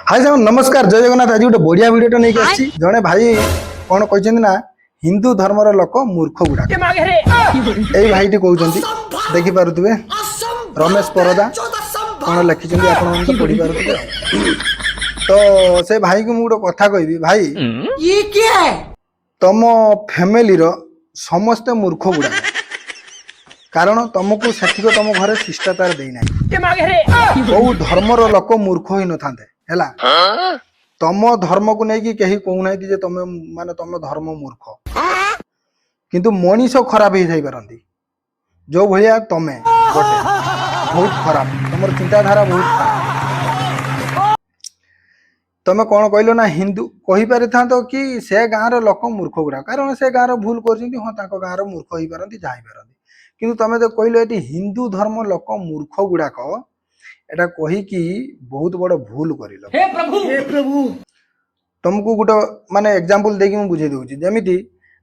हाय साहब नमस्कार जय जगन्नाथ। आज गोटे बढ़िया वीडियो नहीं आसी जड़े भाई कौन कहते ना हिंदू धर्मर लोक मूर्ख गुड़ा यही भाई कहते देखी पारे रमेश परदा कौन लिखिं आप पढ़ी पारे तो से भाई को मुझे कथा कहि भाई ये क्या है? तुम फैमिली समस्ते मूर्ख गुड़ा कारण तुमको सेठिक तुम घर शिष्टाचार देना कौ धर्मर लोक मूर्ख ही न था है तुम धर्म को लेकिन कहीं कहूना जे तुम माने तुम धर्म मूर्ख किंतु मनीष खराब हो जाई पारंती जो भलिया तमें गोटे बहुत खराब तुम चिंताधारा बहुत खराब तुम कौन कहल ना हिंदू कही पारि था तो कि से गाँव लोक मूर्ख गुड़ा कारण से गाँव भूल कर गाँव मूर्ख हो पारती जा पारती किंतु तुम जो कहल ये हिंदू धर्म लोक मूर्ख गुड़ाक एटा कही कि बहुत बड़ भूल कर हे प्रभु तुमको गोटे माने एग्जांपल देकी मुझे बुझे दूची जमीती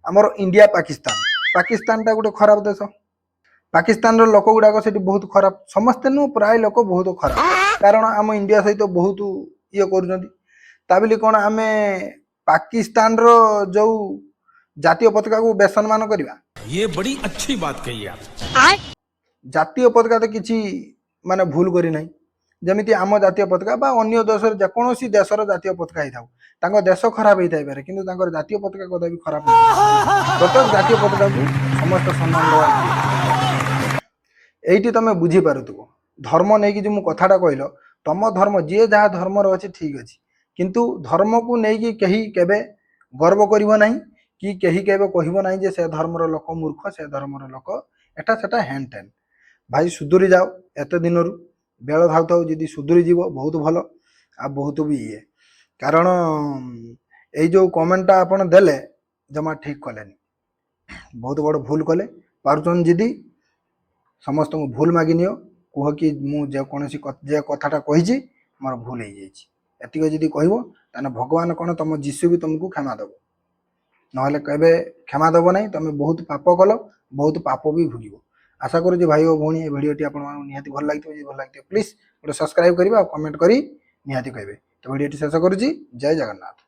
आमर इंडिया पाकिस्तान पाकिस्तान टा गोटे खराब देश पाकिस्तान रो लोक गुड़ाक से बहुत खराब समस्ते नु प्राय लोक बहुत खराब कारण आम इंडिया सहित तो बहुत ये कर कौन आम पाकिस्तान रो जो जातीय पताका को बेसम्मान करवा ये बड़ी अच्छी बात कही आप जातीय पताका तो किसी माने भूल करी नहीं जमीती आम जातीय पताका बा अन्य देशर जेकोसी देशर जातीय पताका ही था देश खराब होता है किंतु जातीय पताका कदा भी खराब नहीं प्रत्येक जातीय पताका को समस्त सम्मान देवा यही तुम बुझी पारुथो धर्म नहीं कि जो कथाटा कहल तुम धर्म जी जहाँ धर्म अच्छे ठीक अच्छे किंतु धर्म को लेकिन कहीं केबे गर्व करिवो नहीं कि कहीं केबे कहबो नहीं जे से धर्मर लोक मूर्ख से धर्मर लोक एटा सेटा हैन टेन भाई सुधुरी जाओ एत दिन बेल धाउ थाउ जी सुधुरी जीव बहुत भल आ बहुत भी ये कारण ये जो कमेंटा आपन देले जमा ठीक कलेनी बहुत बड़ भूल कले पारुचन दीदी समस्त को भूल मागी नियो कह कि मुझे कथाटा कही मोर भूल हो जाए जी कहब ताने भगवान कौन तुम जीशु भी तुमको क्षमा दब ना केबे क्षमा दब ना तुम बहुत पाप कल बहुत पाप भी भोग आशा करूँ भाई और भौणी भिडियोटी आपको भल लगे प्लीज गोटे सब्सक्राइब करेंगे और कमेंट करी निहाती कहे तो भिडियोटी शेष करुँची जय जगन्नाथ।